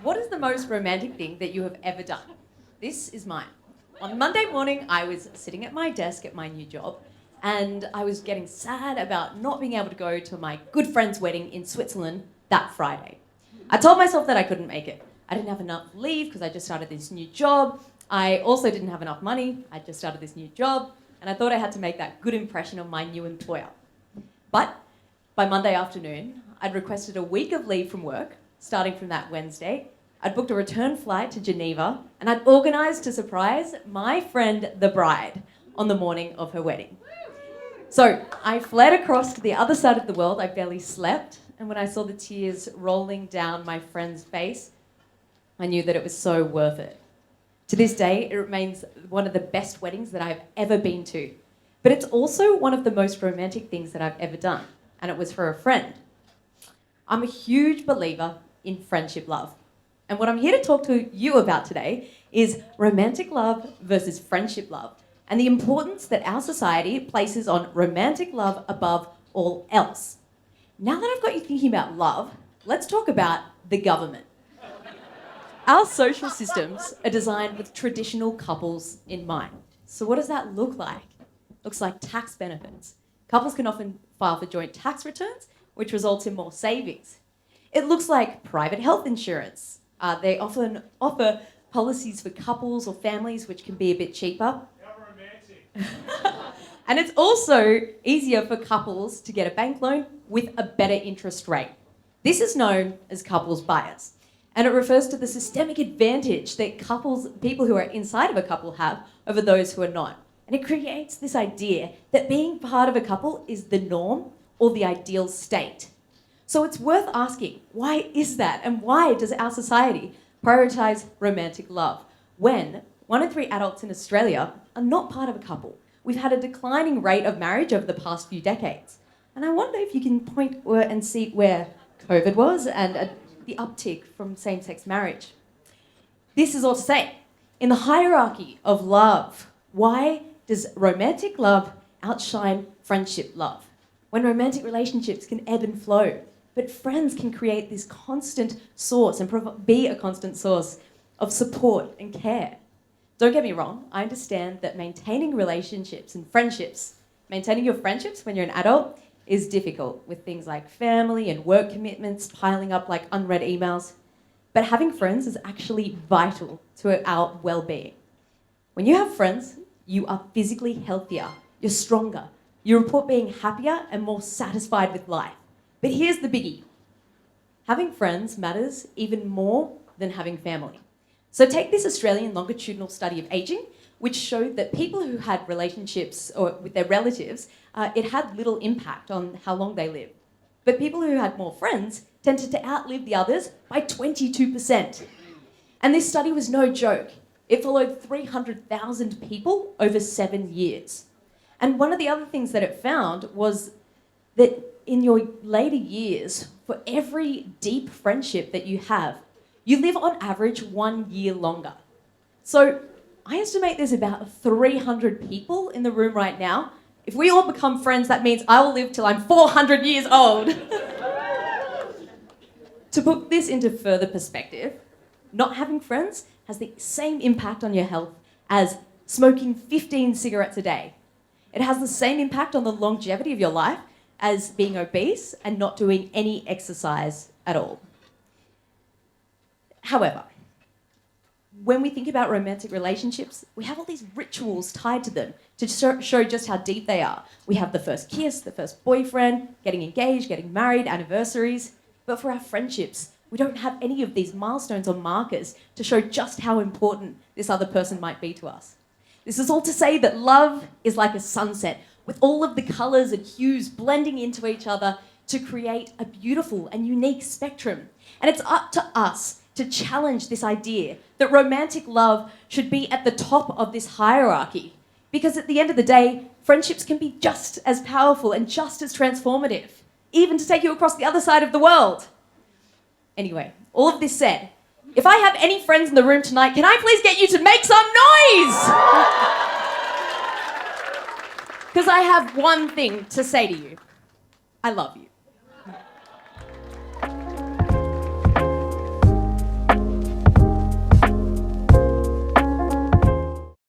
What is the most romantic thing that you have ever done? This is mine. On Monday morning, I was sitting at my desk at my new job, and I was getting sad about not being able to go to my good friend's wedding in Switzerland that Friday. I told myself that I couldn't make it. I didn't have enough leave because I just started this new job. I also didn't have enough money. I just started this new job, and I thought I had to make that good impression on my new employer. But by Monday afternoon, I'd requested a week of leave from work, starting from that Wednesday. I'd booked a return flight to Geneva, and I'd organised to surprise my friend, the bride, on the morning of her wedding. So I fled across to the other side of the world. I barely slept, and when I saw the tears rolling down my friend's face, I knew that it was so worth it. To this day, it remains one of the best weddings that I've ever been to. But it's also one of the most romantic things that I've ever done, and it was for a friend. I'm a huge believer in friendship love. And what I'm here to talk to you about today is romantic love versus friendship love, and the importance that our society places on romantic love above all else. Now that I've got you thinking about love, let's talk about the government. Our social systems are designed with traditional couples in mind. So what does that look like? It looks like tax benefits. Couples can often file for joint tax returns, which results in more savings. It looks like private health insurance. They often offer policies for couples or families which can be a bit cheaper. How romantic. And it's also easier for couples to get a bank loan with a better interest rate. This is known as couples bias, and it refers to the systemic advantage that people who are inside of a couple have over those who are not. And it creates this idea that being part of a couple is the norm or the ideal state. So it's worth asking, why is that? And why does our society prioritise romantic love when 1 in 3 adults in Australia are not part of a couple? We've had a declining rate of marriage over the past few decades. And I wonder if you can point and see where COVID was and the uptick from same-sex marriage. This is all to say, in the hierarchy of love, why does romantic love outshine friendship love? When romantic relationships can ebb and flow, but friends can create this constant source and be a constant source of support and care. Don't get me wrong, I understand that maintaining relationships and friendships, maintaining your friendships when you're an adult is difficult with things like family and work commitments piling up like unread emails. But having friends is actually vital to our well-being. When you have friends, you are physically healthier, you're stronger, you report being happier and more satisfied with life. But here's the biggie. Having friends matters even more than having family. So take this Australian longitudinal study of ageing, which showed that people who had relationships or with their relatives, it had little impact on how long they lived. But people who had more friends tended to outlive the others by 22%. And this study was no joke. It followed 300,000 people over 7 years. And one of the other things that it found was that in your later years, for every deep friendship that you have, you live on average 1 year longer. So I estimate there's about 300 people in the room right now. If we all become friends, that means I will live till I'm 400 years old. To put this into further perspective, not having friends has the same impact on your health as smoking 15 cigarettes a day. It has the same impact on the longevity of your life as being obese and not doing any exercise at all. However, when we think about romantic relationships, we have all these rituals tied to them to show just how deep they are. We have the first kiss, the first boyfriend, getting engaged, getting married, anniversaries. But for our friendships, we don't have any of these milestones or markers to show just how important this other person might be to us. This is all to say that love is like a sunset, with all of the colours and hues blending into each other to create a beautiful and unique spectrum. And it's up to us to challenge this idea that romantic love should be at the top of this hierarchy. Because at the end of the day, friendships can be just as powerful and just as transformative, even to take you across the other side of the world. Anyway, all of this said, if I have any friends in the room tonight, can I please get you to make some noise? Because I have one thing to say to you. I love you.